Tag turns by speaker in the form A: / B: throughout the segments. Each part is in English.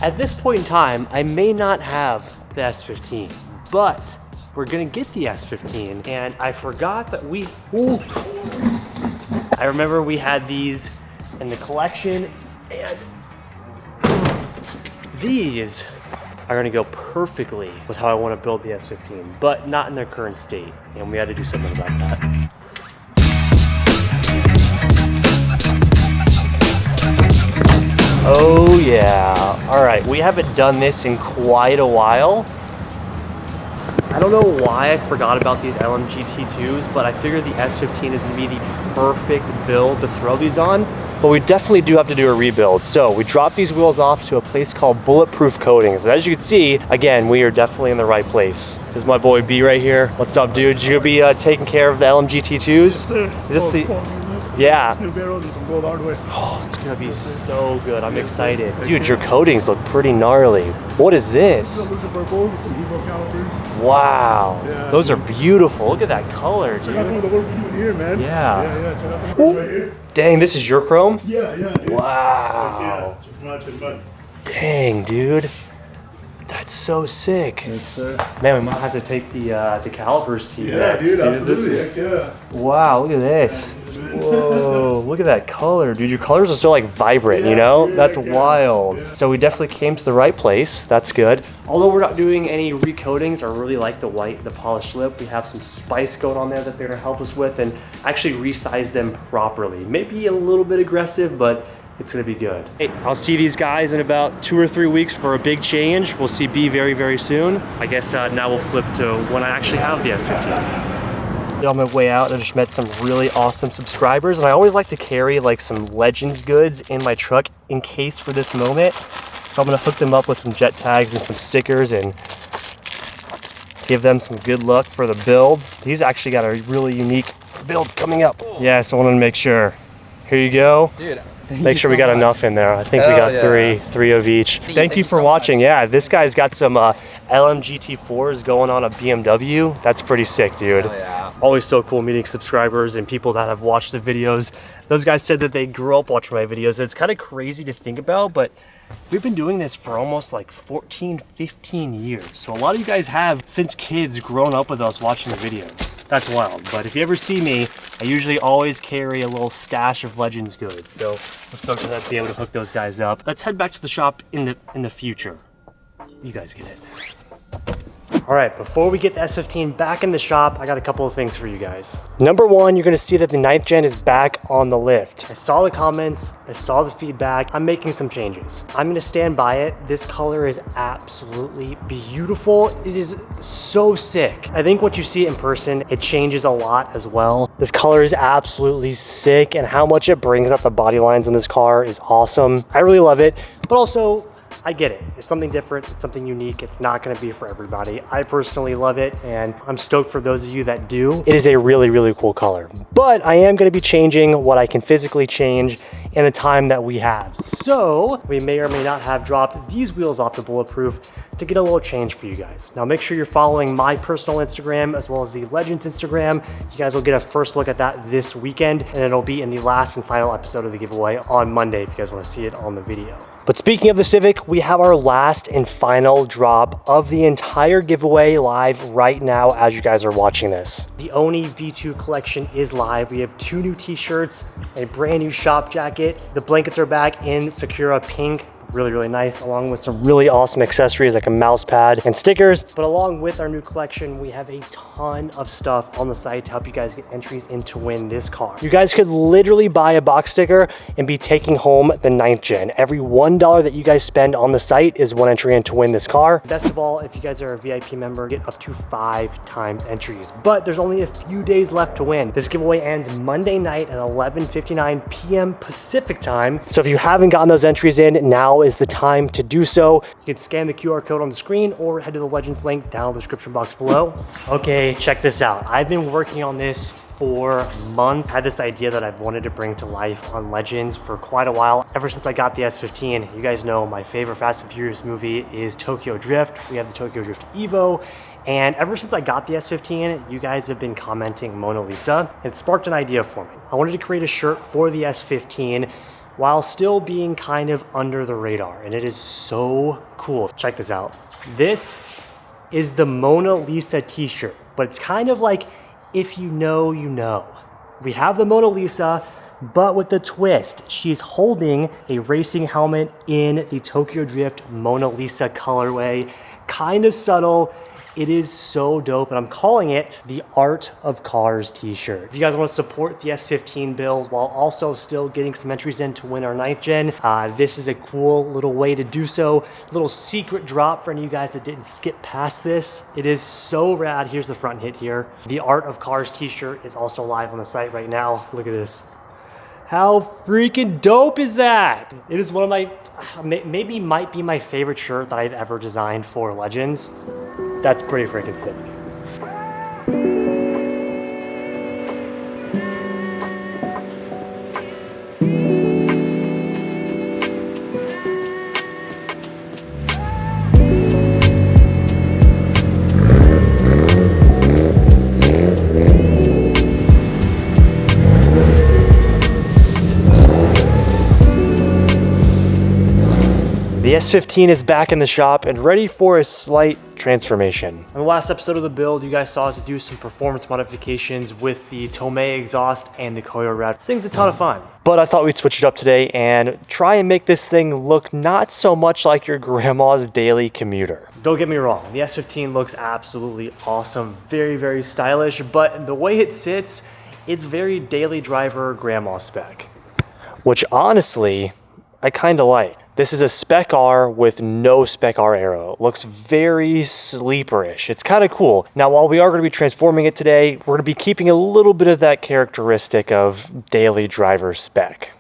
A: At this point in time, I may not have the S15, but we're gonna get the S15, and I forgot that I remember we had these in the collection, and these are gonna go perfectly with how I wanna build the S15, but not in their current state, and we had to do something about that. Oh yeah, all right, we haven't done this in quite a while. I don't know why I forgot about these LMGT2s, but I figured the S15 is gonna be the perfect build to throw these on, but we definitely do have to do a rebuild. So we dropped these wheels off to a place called Bulletproof Coatings. And as you can see, again, we are definitely in the right place. This is my boy B right here. What's up, dude? You gonna be taking care of the LMGT2s?
B: Yes, sir.
A: Is this yeah.
B: New barrels and some gold hardware.
A: Oh, it's gonna be so good. I'm excited. Dude, your coatings look pretty gnarly. What is this?
B: Purple with some Evo calipers.
A: Wow.
B: Yeah.
A: Those are beautiful. Look at that color, dude.
B: Check out some of the work we're doing here, man.
A: Yeah.
B: Check out some of the work right here.
A: Dang, this is your chrome?
B: Yeah.
A: Wow.
B: Yeah, check them out.
A: Dang, dude. That's so sick.
B: Yes, sir.
A: Man, we might have to take the calipers to you next,
B: dude, absolutely. Heck yeah.
A: Wow, look at this. Whoa, look at that color, dude. Your colors are so like vibrant, you know? That's wild. Yeah. So we definitely came to the right place. That's good. Although we're not doing any recoatings, I really like the white, the polished lip. We have some spice going on there that they're gonna help us with and actually resize them properly. Maybe a little bit aggressive, but it's gonna be good. Hey, I'll see these guys in about 2 or 3 weeks for a big change. We'll see B very, very soon. I guess now we'll flip to when I actually have the S15. On my way out, I just met some really awesome subscribers, and I always like to carry like some Legends goods in my truck in case for this moment. So I'm gonna hook them up with some jet tags and some stickers and give them some good luck for the build. These actually got a really unique build coming up. Yeah, so I wanted to make sure. Here you go.
C: Dude.
A: Make sure we got enough in there. I think we got three of each. Thank you for watching. Yeah, this guy's got some LMGT4s going on a BMW. That's pretty sick, dude. Always so cool meeting subscribers and people that have watched the videos. Those guys said that they grew up watching my videos. It's kind of crazy to think about, but we've been doing this for almost like 14, 15 years. So a lot of you guys have, since kids, grown up with us watching the videos. That's wild. But if you ever see me, I usually always carry a little stash of Legends goods. So I'm so glad to be able to hook those guys up. Let's head back to the shop in the future. You guys get it. All right, before we get the S15 back in the shop, I got a couple of things for you guys. Number one, you're gonna see that the 9th gen is back on the lift. I saw the comments, I saw the feedback. I'm making some changes. I'm gonna stand by it. This color is absolutely beautiful. It is so sick. I think what you see in person, it changes a lot as well. This color is absolutely sick, and how much it brings out the body lines in this car is awesome. I really love it, but also, I get it. It's something different. It's something unique. It's not going to be for everybody. I personally love it, and I'm stoked for those of you that do. It is a really, really cool color. But I am going to be changing what I can physically change in the time that we have. So we may or may not have dropped these wheels off the Bulletproof to get a little change for you guys. Now make sure you're following my personal Instagram as well as the Legends Instagram. You guys will get a first look at that this weekend, and it'll be in the last and final episode of the giveaway on Monday if you guys want to see it on the video. But speaking of the Civic, we have our last and final drop of the entire giveaway live right now as you guys are watching this. The Oni V2 collection is live. We have 2 new t-shirts, a brand new shop jacket. The blankets are back in Sakura pink. Really nice, along with some really awesome accessories like a mouse pad and stickers. But along with our new collection, we have a ton of stuff on the site to help you guys get entries in to win this car. You guys could literally buy a box sticker and be taking home the 9th gen. Every $1 that you guys spend on the site is 1 entry in to win this car. Best of all, if you guys are a VIP member, get up to 5 times entries. But there's only a few days left to win. This giveaway ends Monday night at 11:59 p.m. Pacific time. So if you haven't gotten those entries in, now is the time to do so. You can scan the QR code on the screen or head to the Legends link down in the description box below. Okay, check this out. I've been working on this for months. I had this idea that I've wanted to bring to life on Legends for quite a while. Ever since I got the S15, you guys know my favorite Fast and Furious movie is Tokyo Drift. We have the Tokyo Drift Evo. And ever since I got the S15, you guys have been commenting Mona Lisa. It sparked an idea for me. I wanted to create a shirt for the S15 while still being kind of under the radar, and it is so cool. Check this out. This is the Mona Lisa t-shirt, but it's kind of like if you know, you know. We have the Mona Lisa, but with the twist. She's holding a racing helmet in the Tokyo Drift Mona Lisa colorway. Kind of subtle. It is so dope, and I'm calling it the Art of Cars t-shirt. If you guys want to support the S15 build while also still getting some entries in to win our 9th gen, this is a cool little way to do so. Little secret drop for any of you guys that didn't skip past this. It is so rad. Here's the front hit here. The Art of Cars t-shirt is also live on the site right now. Look at this. How freaking dope is that? It is one of my, maybe might be my favorite shirt that I've ever designed for Legends. That's pretty freaking sick. The S15 is back in the shop and ready for a slight transformation. In the last episode of the build, you guys saw us do some performance modifications with the Tomei Exhaust and the Coilovers. This thing's a ton of fun. But I thought we'd switch it up today and try and make this thing look not so much like your grandma's daily commuter. Don't get me wrong, the S15 looks absolutely awesome, very, very stylish, but the way it sits, it's very daily driver grandma spec. Which honestly, I kinda like. This is a Spec R with no Spec R aero. It looks very sleeperish. It's kind of cool. Now, while we are going to be transforming it today, we're going to be keeping a little bit of that characteristic of daily driver spec.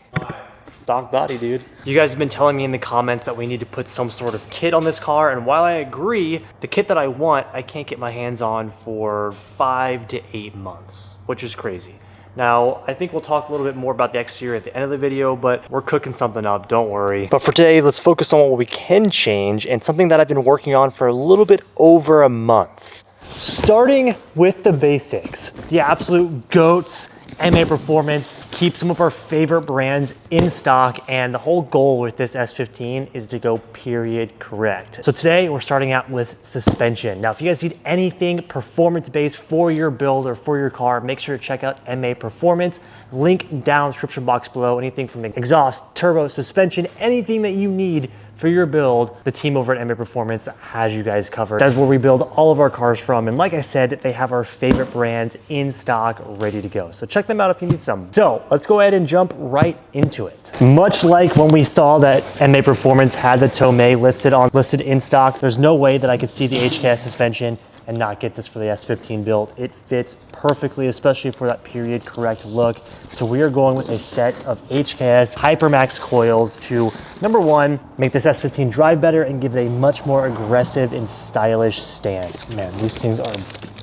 A: Stock body, dude. You guys have been telling me in the comments that we need to put some sort of kit on this car, and while I agree, the kit that I want, I can't get my hands on for 5 to 8 months, which is crazy. Now, I think we'll talk a little bit more about the exterior at the end of the video, but we're cooking something up, don't worry. But for today, let's focus on what we can change and something that I've been working on for a little bit over a month. Starting with the basics, the absolute GOATs. MA Performance, keep some of our favorite brands in stock, and the whole goal with this S15 is to go period correct. So today we're starting out with suspension. Now, if you guys need anything performance-based for your build or for your car, make sure to check out MA Performance. Link down in the description box below. Anything from the exhaust, turbo, suspension, anything that you need for your build, the team over at MA Performance has you guys covered. That's where we build all of our cars from. And like I said, they have our favorite brands in stock, ready to go. So check them out if you need some. So let's go ahead and jump right into it. Much like when we saw that MA Performance had the Tomei listed in stock, there's no way that I could see the HKS suspension and not get this for the S15 build. It fits perfectly, especially for that period correct look. So we are going with a set of HKS Hypermax coils to, number one, make this S15 drive better and give it a much more aggressive and stylish stance. Man, these things are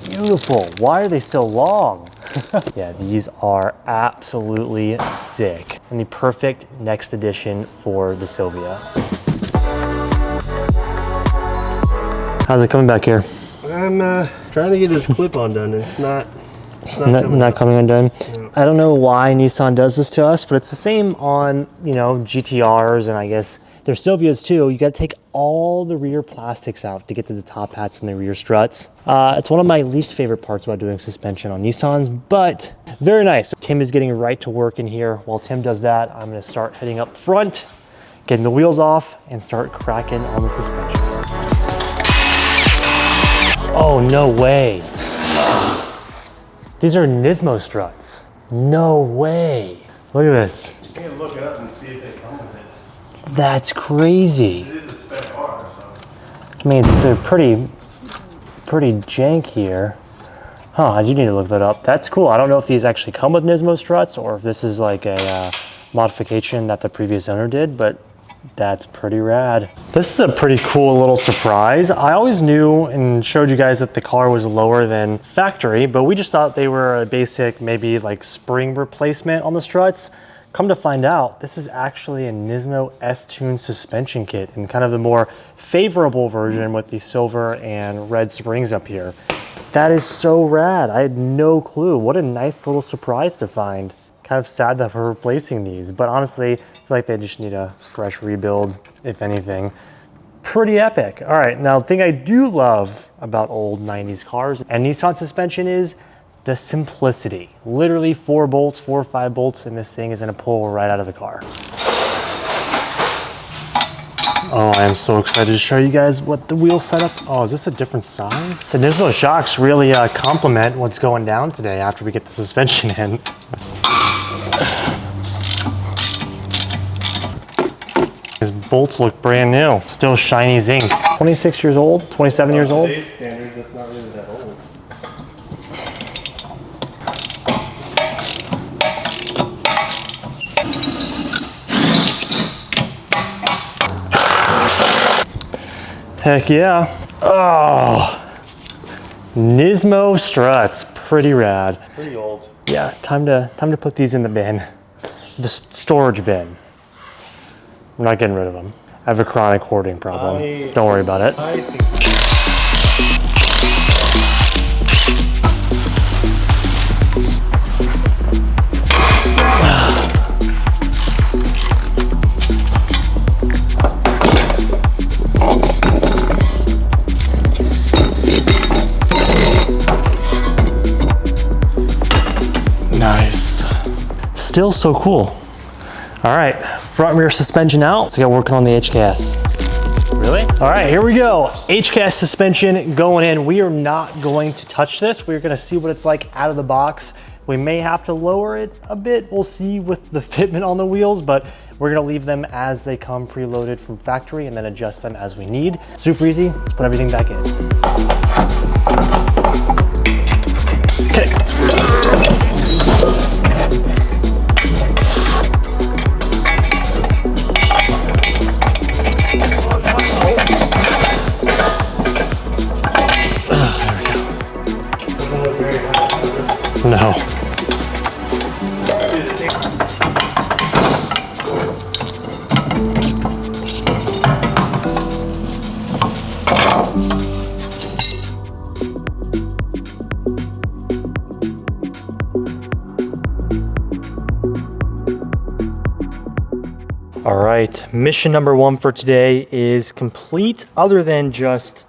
A: beautiful. Why are they so long? Yeah, these are absolutely sick. And the perfect next addition for the Silvia. How's it coming back here?
C: I'm trying to get this clip-on done. It's not
A: coming undone. No. I don't know why Nissan does this to us, but it's the same on, you know, GTRs and I guess their Silvias too. You got to take all the rear plastics out to get to the top hats and the rear struts. It's one of my least favorite parts about doing suspension on Nissans, but very nice. Tim is getting right to work in here. While Tim does that, I'm going to start heading up front, getting the wheels off, and start cracking on the suspension. Oh, no way. These are NISMO struts. No way. Look at this.
B: You can look it up and see if they come with it.
A: That's crazy.
B: It is a Spec R, so.
A: I mean, they're pretty jank here. Huh, I do need to look that up. That's cool. I don't know if these actually come with NISMO struts or if this is like a modification that the previous owner did, but that's pretty rad. This is a pretty cool little surprise. I always knew and showed you guys that the car was lower than factory, but we just thought they were a basic, maybe like spring replacement on the struts. Come to find out, this is actually a NISMO S-Tune suspension kit in kind of the more favorable version with the silver and red springs up here. That is so rad. I had no clue. What a nice little surprise to find. kind of sad that we're replacing these, but honestly, I feel like they just need a fresh rebuild, if anything. Pretty epic. All right, now the thing I do love about old 90s cars and Nissan suspension is the simplicity. Literally 4 bolts, 4 or 5 bolts, and this thing is gonna pull right out of the car. Oh, I am so excited to show you guys what the wheel setup. Oh, is this a different size? The NISMO shocks really complement what's going down today after we get the suspension in. His bolts look brand new. Still shiny as ink. 26 years old, 27 years old.
B: Today's standards, that's not really that old.
A: Heck yeah. Oh, NISMO struts, pretty rad.
C: Pretty old.
A: Yeah, time to put these in the bin. The storage bin. I'm not getting rid of them. I have a chronic hoarding problem. Don't worry about it. Nice. Still so cool. All right, front rear suspension out. Let's get working on the HKS. Really? All right, here we go. HKS suspension going in. We are not going to touch this. We're gonna see what it's like out of the box. We may have to lower it a bit. We'll see with the fitment on the wheels, but we're gonna leave them as they come preloaded from factory and then adjust them as we need. Super easy, let's put everything back in. Okay. No. All right, mission number 1 for today is complete, other than just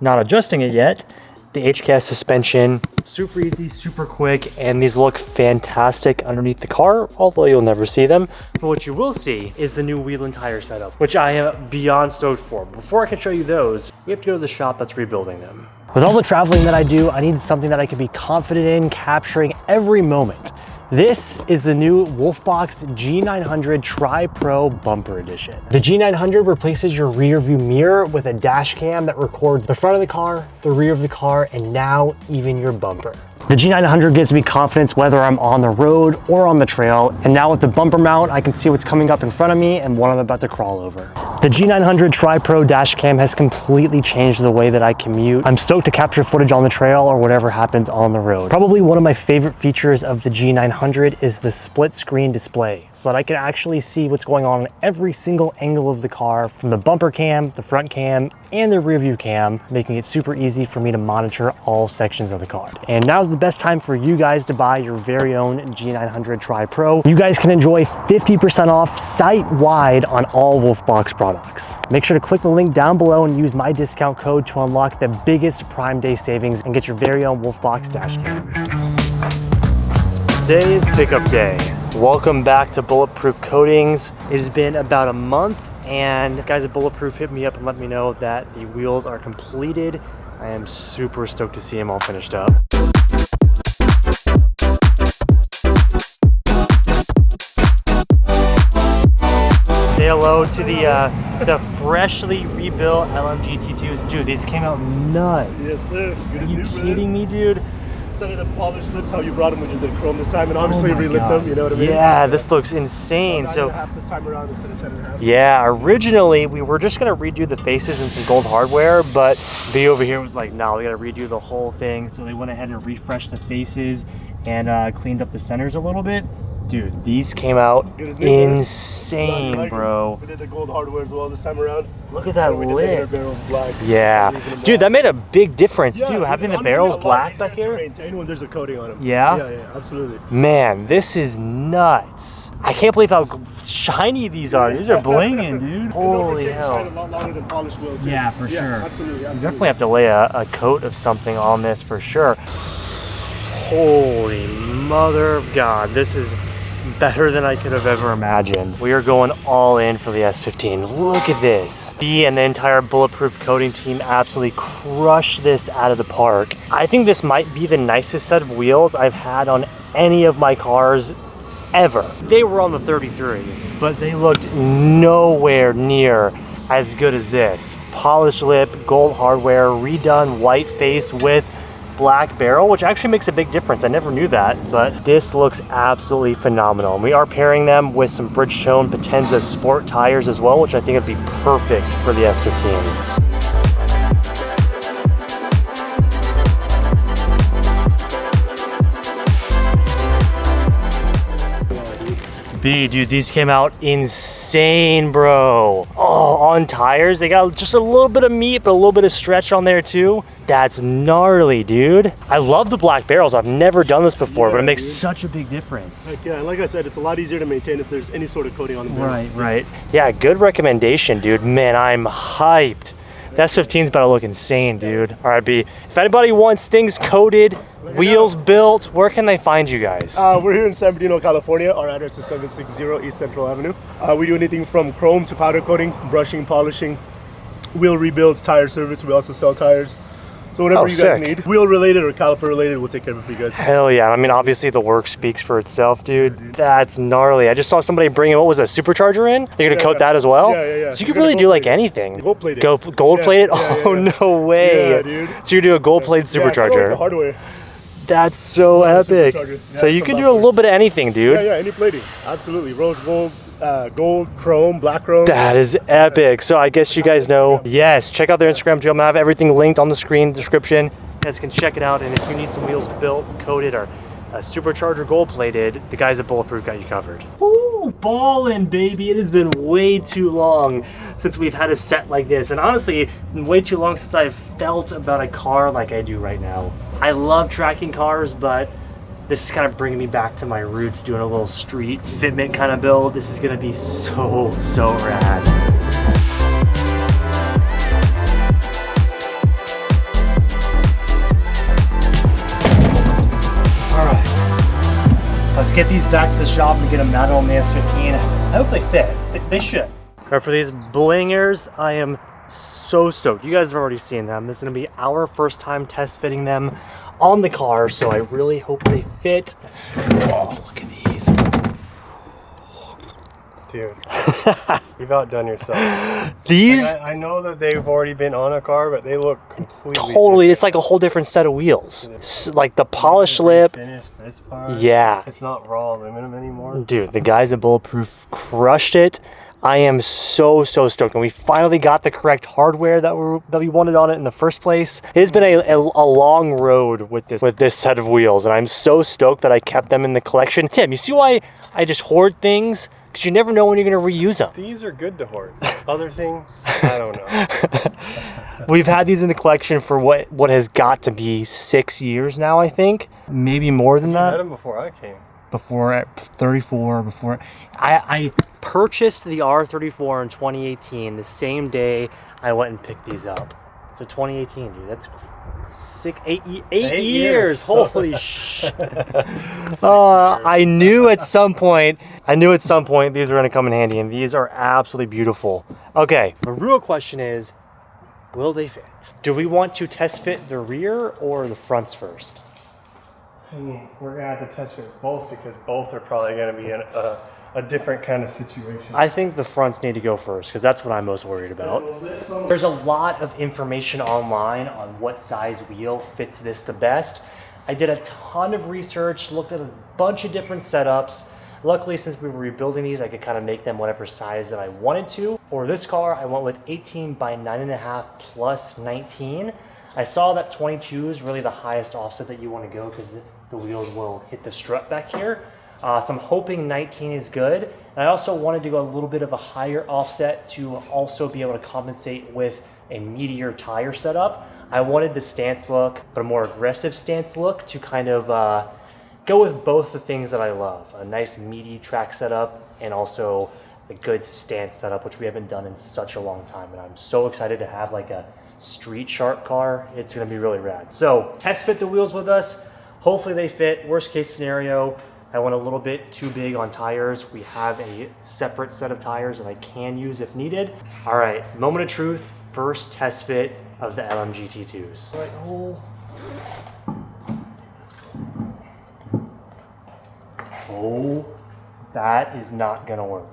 A: not adjusting it yet. The HKS suspension, super easy, super quick, and these look fantastic underneath the car, although you'll never see them. But what you will see is the new wheel and tire setup, which I am beyond stoked for. Before I can show you those, we have to go to the shop that's rebuilding them. With all the traveling that I do, I need something that I can be confident in capturing every moment. This is the new Wolfbox G900 Tri-Pro Bumper Edition. The G900 replaces your rear view mirror with a dash cam that records the front of the car, the rear of the car, and now even your bumper. The G900 gives me confidence whether I'm on the road or on the trail, and now with the bumper mount, I can see what's coming up in front of me and what I'm about to crawl over. The G900 Tri-Pro dash cam has completely changed the way that I commute. I'm stoked to capture footage on the trail or whatever happens on the road. Probably one of my favorite features of the G900 is the split screen display, so that I can actually see what's going on in every single angle of the car, from the bumper cam, the front cam, and the rear view cam, making it super easy for me to monitor all sections of the car. And now's the best time for you guys to buy your very own G900 Tri-Pro. You guys can enjoy 50% off site-wide on all Wolfbox products. Make sure to click the link down below and use my discount code to unlock the biggest Prime Day savings and get your very own Wolfbox dash cam. Today is pickup day. Welcome back to Bulletproof Coatings. It has been about a month, and guys at Bulletproof hit me up and let me know that the wheels are completed. I am super stoked to see them all finished up. Say hello to the freshly rebuilt LMGT2s. Dude, these came out nuts.
B: Yes, sir.
A: Are you kidding me, dude?
B: Instead of the polished slips, how you brought them, we just did chrome this time, and obviously relit them, you know what I mean?
A: Yeah, this looks insane.
B: So 9.5 this time around instead of 10.5.
A: Yeah, originally we were just gonna redo the faces and some gold hardware, but B over here was like, no, we gotta redo the whole thing. So they went ahead and refreshed the faces and cleaned up the centers a little bit. Dude, these came out insane,
B: like
A: bro.
B: We did the gold hardware as well this time around.
A: Look at that
B: we did the inner barrels black.
A: Yeah. Dude, that made a big difference too,
B: dude,
A: having the
B: honestly,
A: barrels black back here.
B: Maintain when there's a coating on them.
A: Yeah?
B: Yeah, absolutely.
A: Man, this is nuts. I can't believe how shiny these are. These are blinging, dude. Holy hell.
B: Shine a lot longer than polished will too.
A: Yeah, for sure.
B: Absolutely.
A: You definitely have to lay a coat of something on this for sure. Holy mother of God, this is better than I could have ever imagined. We are going all in for the S15. Look at this. Me and the entire Bulletproof Coating team absolutely crushed this out of the park. I think this might be the nicest set of wheels I've had on any of my cars ever. They were on the 33, but they looked nowhere near as good as this. Polished lip, gold hardware, redone white face with black barrel, which actually makes a big difference. I never knew that, but this looks absolutely phenomenal. And we are pairing them with some Bridgestone Potenza Sport tires as well, which I think would be perfect for the S15. B, dude, these came out insane, bro. Oh, on tires, they got just a little bit of meat, but a little bit of stretch on there too. That's gnarly, dude. I love the black barrels. I've never done this before, but it makes such a big difference.
B: Heck yeah, and like I said, it's a lot easier to maintain if there's any sort of coating on them.
A: Right. Yeah, good recommendation, dude. Man, I'm hyped. The S15's about to look insane, dude. All right, B, if anybody wants things coated, wheels built, where can they find you guys?
B: We're here in San Bernardino, California. Our address is 760 East Central Avenue. We do anything from chrome to powder coating, brushing, polishing, wheel rebuilds, tire service. We also sell tires. So whatever you guys need, wheel related or caliper related, we'll take care of it for you guys.
A: Hell yeah. I mean, obviously the work speaks for itself, dude. That's gnarly. I just saw somebody bring, what was a supercharger in? You're gonna coat that as well?
B: Yeah.
A: So you could really do like anything.
B: Gold plated.
A: Gold plated? Oh, no way.
B: Yeah, dude.
A: So you do a gold plated supercharger.
B: Like the hardware.
A: That's so epic. So you can do a little bit of anything, dude.
B: Yeah, any plating. Absolutely. Rose gold, gold, chrome, black chrome.
A: That is epic. So I guess you guys know. Yes, check out their Instagram too. I'm gonna have everything linked on the screen description. You guys can check it out. And if you need some wheels built, coated, or a supercharger gold plated, the guys at Bulletproof got you covered. Ooh, ballin', baby. It has been way too long since we've had a set like this. And honestly, way too long since I've felt about a car like I do right now. I love tracking cars, but this is kind of bringing me back to my roots, doing a little street fitment kind of build. This is gonna be so rad. All right, let's get these back to the shop and get them mounted on the S15. I hope they fit. They should. For these blingers, I am so stoked. You guys have already seen them. This is gonna be our first time test fitting them on the car, so I really hope they fit. Oh, look at these.
C: Dude, you've outdone yourself.
A: These?
C: Like, I know that they've already been on a car, but they look completely
A: totally different. It's like a whole different set of wheels. Like the polished lip.
C: Finish this part.
A: Yeah.
C: It's not raw aluminum anymore.
A: Dude, the guys at Bulletproof crushed it. I am so stoked, and we finally got the correct hardware that we wanted on it in the first place. It has been a long road with this set of wheels, and I'm so stoked that I kept them in the collection. Tim, you see why I just hoard things? Because you never know when you're gonna reuse them.
C: These are good to hoard. Other things, I don't know.
A: We've had these in the collection for what has got to be 6 years now, I think. Maybe more than that.
C: You had them before I came.
A: Before at 34, before I purchased the R34 in 2018, the same day I went and picked these up. So 2018, dude, that's eight years. Holy shit. I knew at some point these were gonna come in handy, and these are absolutely beautiful. Okay, the real question is, will they fit? Do we want to test fit the rear or the fronts first?
C: We're gonna have to test fit both because both are probably gonna be in a different kind of situation.
A: I think the fronts need to go first because that's what I'm most worried about. There's a lot of information online on what size wheel fits this the best. I did a ton of research, looked at a bunch of different setups. Luckily, since we were rebuilding these, I could kind of make them whatever size that I wanted to. For this car, I went with 18 by 9.5 plus 19. I saw that 22 is really the highest offset that you want to go because the wheels will hit the strut back here. So I'm hoping 19 is good. And I also wanted to go a little bit of a higher offset to also be able to compensate with a meatier tire setup. I wanted the stance look, but a more aggressive stance look to kind of go with both the things that I love. A nice meaty track setup and also a good stance setup, which we haven't done in such a long time. And I'm so excited to have like a street sharp car. It's gonna be really rad. So test fit the wheels with us. Hopefully they fit. Worst case scenario, I went a little bit too big on tires. We have a separate set of tires that I can use if needed. All right, moment of truth. First test fit of the LMGT2s. Right hole. Oh, that is not gonna work.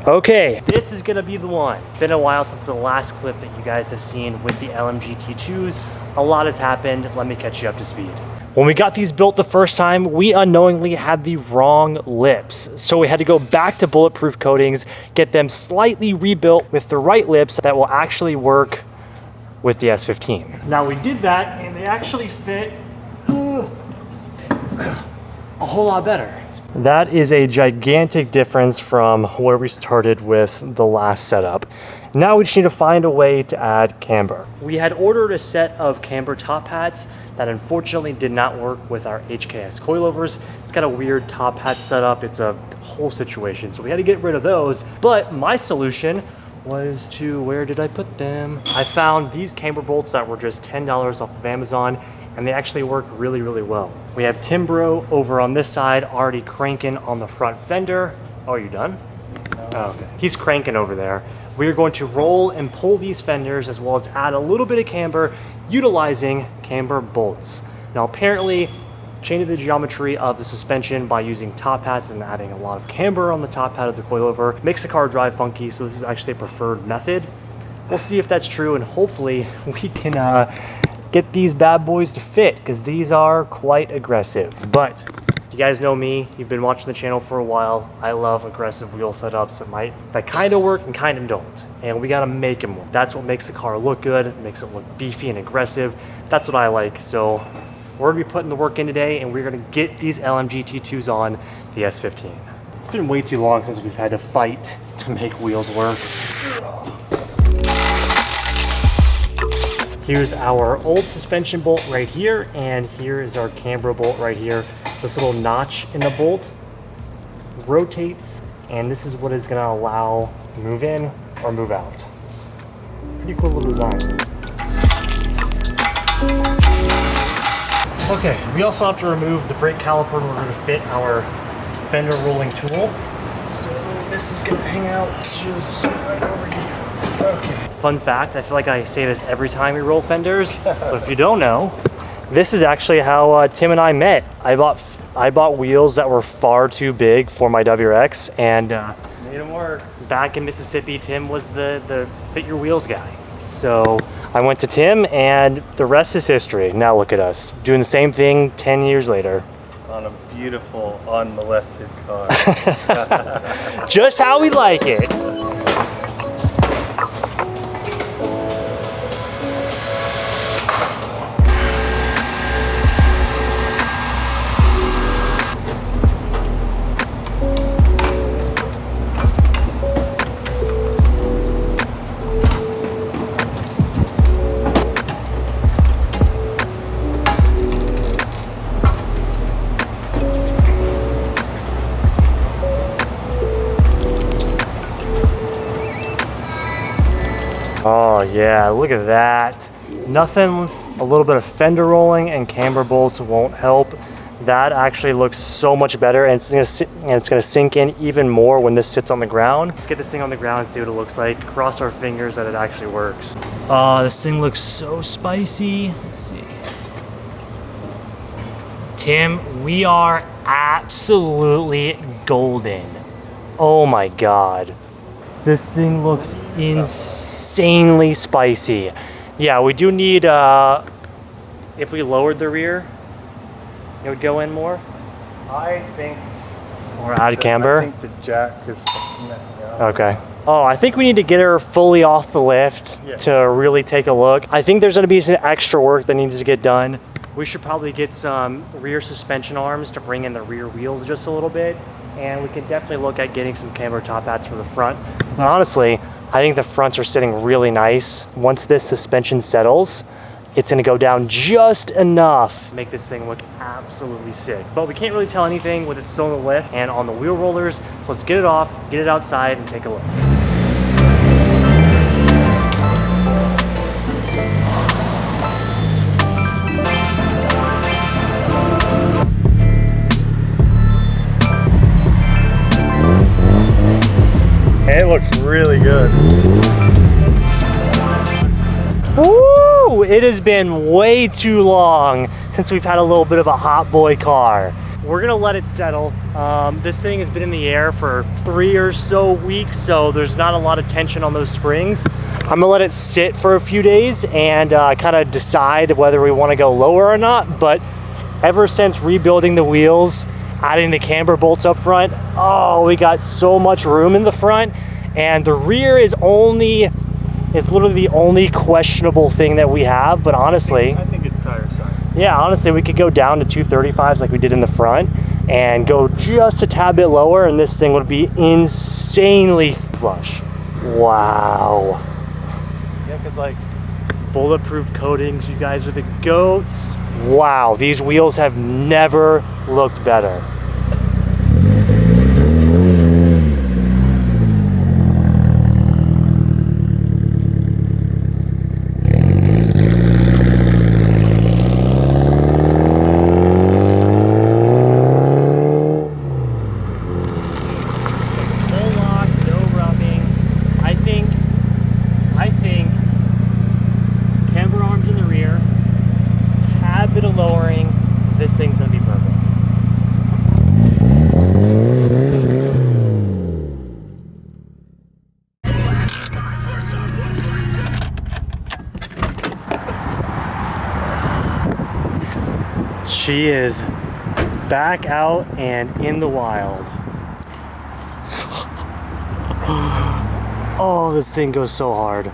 A: Okay, this is gonna be the one. Been a while since the last clip that you guys have seen with the LMGT2s. A lot has happened. Let me catch you up to speed. When we got these built the first time, we unknowingly had the wrong lips. So we had to go back to Bulletproof Coatings, get them slightly rebuilt with the right lips that will actually work with the S15. Now we did that and they actually fit a whole lot better. That is a gigantic difference from where we started with the last setup. Now we just need to find a way to add camber. We had ordered a set of camber top hats that unfortunately did not work with our HKS coilovers. It's got a weird top hat setup. It's a whole situation. So we had to get rid of those. But my solution was to, where did I put them? I found these camber bolts that were just $10 off of Amazon, and they actually work really, really well. We have Timbro over on this side already cranking on the front fender. Oh, are you done? No. Oh, okay. He's cranking over there. We are going to roll and pull these fenders as well as add a little bit of camber utilizing camber bolts. Now apparently, changing the geometry of the suspension by using top hats and adding a lot of camber on the top hat of the coilover makes the car drive funky, so this is actually a preferred method. We'll see if that's true, and hopefully we can get these bad boys to fit, because these are quite aggressive. But you guys know me, you've been watching the channel for a while. I love aggressive wheel setups that kind of work and kind of don't. And we gotta make them work. That's what makes the car look good, makes it look beefy and aggressive. That's what I like. So we're gonna be putting the work in today, and we're gonna get these LMGT2s on the S15. It's been way too long since we've had to fight to make wheels work. Here's our old suspension bolt right here, and here is our camber bolt right here. This little notch in the bolt rotates, and this is what is gonna allow move in or move out. Pretty cool little design. Okay, we also have to remove the brake caliper in order to fit our fender rolling tool. So this is gonna hang out just right over here. Okay. Fun fact, I feel like I say this every time we roll fenders, but if you don't know, this is actually how Tim and I met. I bought wheels that were far too big for my WRX, and made them work. Back in Mississippi, Tim was the fit your wheels guy. So I went to Tim, and the rest is history. Now look at us, doing the same thing 10 years later.
C: On a beautiful, unmolested car.
A: Just how we like it. Oh yeah, look at that. Nothing, a little bit of fender rolling and camber bolts won't help. That actually looks so much better, and it's gonna sink in even more when this sits on the ground. Let's get this thing on the ground and see what it looks like. Cross our fingers that it actually works. Oh, this thing looks so spicy. Let's see. Tim, we are absolutely golden. Oh my God. This thing looks insanely spicy. Yeah, we do need, if we lowered the rear, it would go in more?
C: I think...
A: Or add camber?
C: I think the jack is messing up.
A: Okay. Oh, I think we need to get her fully off the lift to really take a look. I think there's gonna be some extra work that needs to get done. We should probably get some rear suspension arms to bring in the rear wheels just a little bit. And we can definitely look at getting some camber top hats for the front. But honestly, I think the fronts are sitting really nice. Once this suspension settles, it's gonna go down just enough to make this thing look absolutely sick. But we can't really tell anything with it still in the lift and on the wheel rollers. So let's get it off, get it outside, and take a look.
C: It looks really good.
A: Woo! It has been way too long since we've had a little bit of a hot boy car. We're gonna let it settle. This thing has been in the air for 3 or so weeks, so there's not a lot of tension on those springs. I'm gonna let it sit for a few days and kind of decide whether we wanna go lower or not. But ever since rebuilding the wheels, adding the camber bolts up front, oh, we got so much room in the front, and the rear is literally the only questionable thing that we have. But honestly,
C: I think it's tire size.
A: yeah, honestly, we could go down to 235s like we did in the front and go just a tad bit lower, and this thing would be insanely flush. Wow.
C: Yeah, because like,
A: Bulletproof Coatings, you guys are the goats. Wow, these wheels have never looked better. This thing's gonna be perfect. She is back out and in the wild. Oh, this thing goes so hard.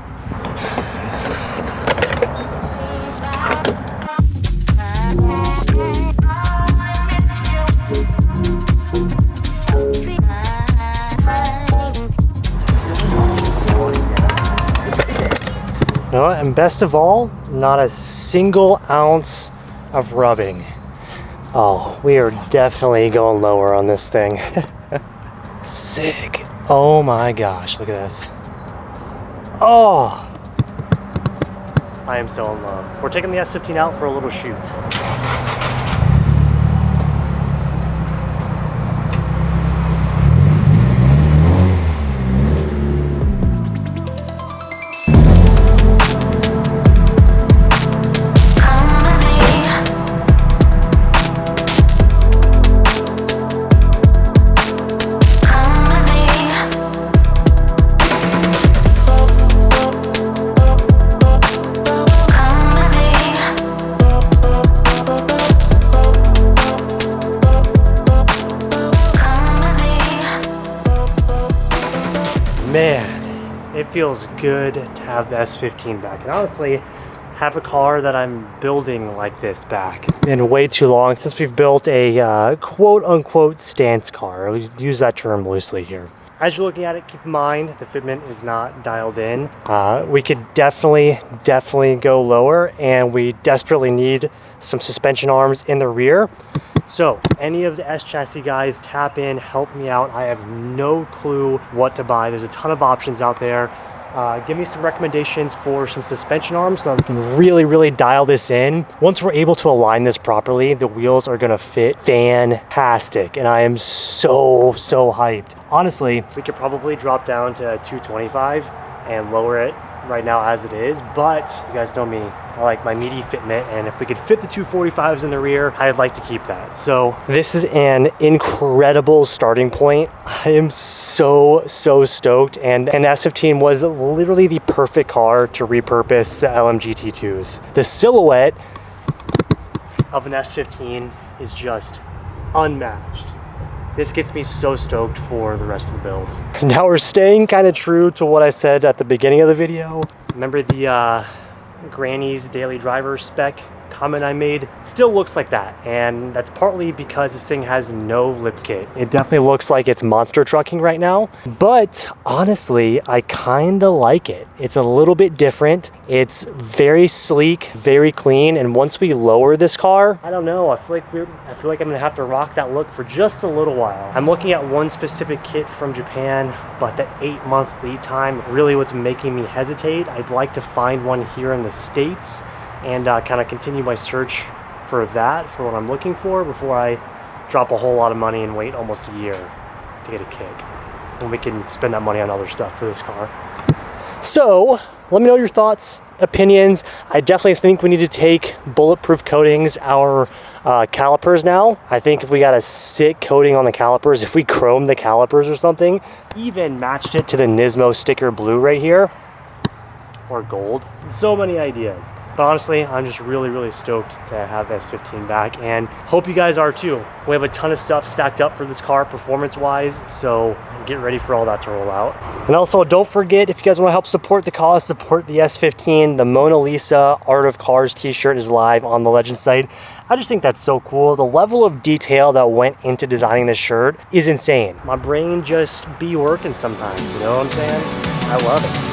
A: You know what? And best of all, not a single ounce of rubbing. Oh, we are definitely going lower on this thing. Sick. Oh my gosh, look at this. Oh, I am so in love. We're taking the S15 out for a little shoot. Man, it feels good to have the S15 back. And honestly, have a car that I'm building like this back. It's been way too long since we've built a quote-unquote stance car. We use that term loosely here. As you're looking at it, keep in mind the fitment is not dialed in. We could definitely go lower, and we desperately need some suspension arms in the rear. So any of the S chassis guys, tap in, help me out. I have no clue what to buy. There's a ton of options out there. Give me some recommendations for some suspension arms so that we can really dial this in. Once we're able to align this properly, the wheels are gonna fit fantastic, and I am so hyped. Honestly, we could probably drop down to 225 and lower it right now as it is, but you guys know me, I like my meaty fitment, and if we could fit the 245s in the rear, I'd like to keep that. So this is an incredible starting point. I am so stoked, and the S15 was literally the perfect car to repurpose the LMGT2s. The silhouette of an S15 is just unmatched. This gets me so stoked for the rest of the build. Now we're staying kind of true to what I said at the beginning of the video. Remember the Granny's daily driver spec comment I made, still looks like that. And that's partly because this thing has no lip kit. It definitely looks like it's monster trucking right now, but honestly, I kind of like it. It's a little bit different. It's very sleek, very clean. And once we lower this car, I don't know, I feel like I'm gonna have to rock that look for just a little while. I'm looking at one specific kit from Japan, but the 8-month lead time really what's making me hesitate. I'd like to find one here in the States and kind of continue my search for that, for what I'm looking for, before I drop a whole lot of money and wait almost a year to get a kit. And we can spend that money on other stuff for this car. So let me know your thoughts, opinions. I definitely think we need to take Bulletproof Coatings our calipers now. I think if we got a sick coating on the calipers, if we chrome the calipers or something, even matched it to the NISMO sticker blue right here, or gold. So many ideas. But honestly, I'm just really stoked to have S15 back, and hope you guys are too. We have a ton of stuff stacked up for this car performance-wise, so get ready for all that to roll out. And also, don't forget, if you guys want to help support the cause, support the S15, the Mona Lisa Art of Cars t-shirt is live on the Legend site. I just think that's so cool. The level of detail that went into designing this shirt is insane. My brain just be working sometimes, you know what I'm saying? I love it.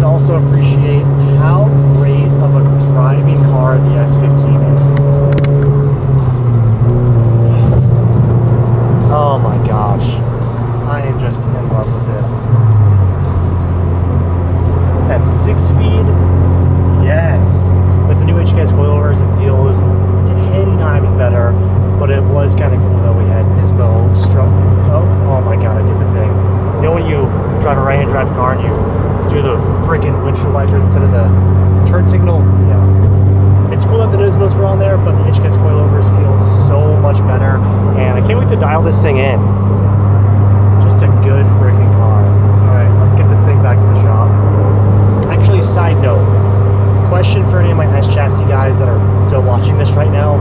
A: Also appreciate how great of a driving car the S15 is. Oh my gosh, I am just in love with this. That 6-speed, yes. With the new HKS coilovers, it feels 10 times better, but it was kind of cool that we had NISMO stroke. Oh my god, I did the thing. You know when you drive a right-hand drive car and you do the freaking windshield wiper instead of the turn signal? Yeah. It's cool that the NISMOs were on there, but the HKS coilovers feel so much better, and I can't wait to dial this thing in. Just a good freaking car. Alright, let's get this thing back to the shop. Actually, side note, question for any of my S chassis guys that are still watching this right now.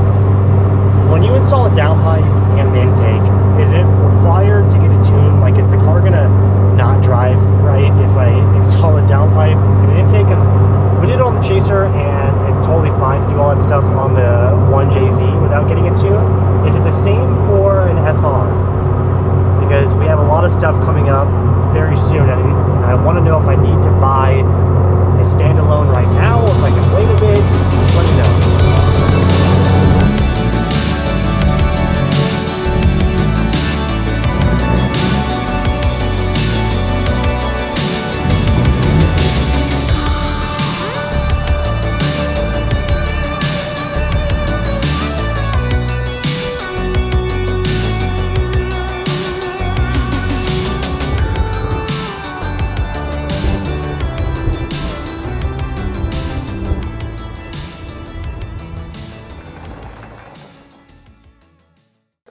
A: When you install a downpipe and an intake, is it required to get a tune? Like, is the car gonna not drive right if I install a downpipe and an intake? Because we did it on the Chaser and it's totally fine to do all that stuff on the 1JZ without getting a tune. Is it the same for an SR? Because we have a lot of stuff coming up very soon, and I want to know if I need to buy a standalone right now, or if I can wait a bit. Let me know.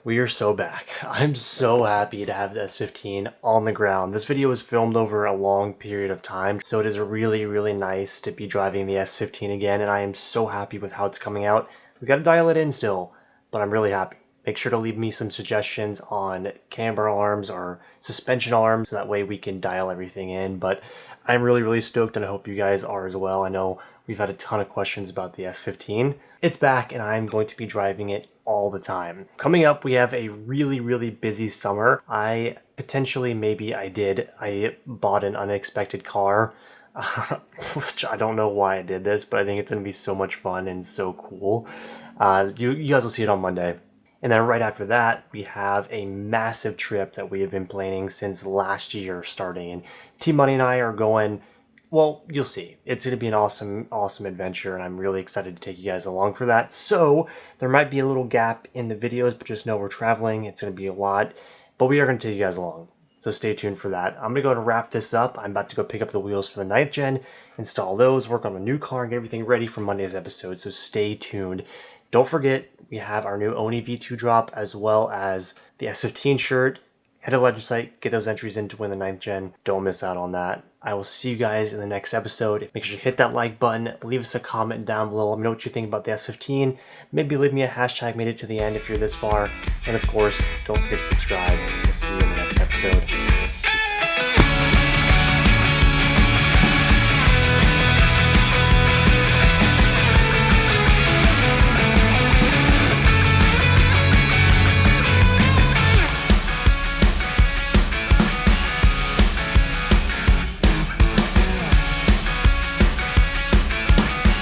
A: We are so back. I'm so happy to have the S15 on the ground. This video was filmed over a long period of time, so it is really nice to be driving the S15 again, and I am so happy with how it's coming out. We got to dial it in still, but I'm really happy. Make sure to leave me some suggestions on camber arms or suspension arms, so that way we can dial everything in. But I'm really stoked, and I hope you guys are as well. I know we've had a ton of questions about the S15. It's back, and I'm going to be driving it all the time. Coming up, we have a really busy summer. I bought an unexpected car, which I don't know why I did this, but I think it's going to be so much fun and so cool. You guys will see it on Monday. And then right after that, we have a massive trip that we have been planning since last year starting. And Team Money and I are going, well, you'll see. It's going to be an awesome adventure, and I'm really excited to take you guys along for that. So there might be a little gap in the videos, but just know we're traveling. It's going to be a lot, but we are going to take you guys along. So stay tuned for that. I'm going to go and wrap this up. I'm about to go pick up the wheels for the 9th gen, install those, work on a new car, and get everything ready for Monday's episode. So stay tuned. Don't forget, we have our new Oni V2 drop, as well as the S15 shirt. Head to the Legend site, get those entries in to win the 9th gen. Don't miss out on that. I will see you guys in the next episode. Make sure to hit that like button, leave us a comment down below. Let me know what you think about the S15. Maybe leave me a hashtag made it to the end if you're this far. And of course, don't forget to subscribe. We'll see you in the next episode.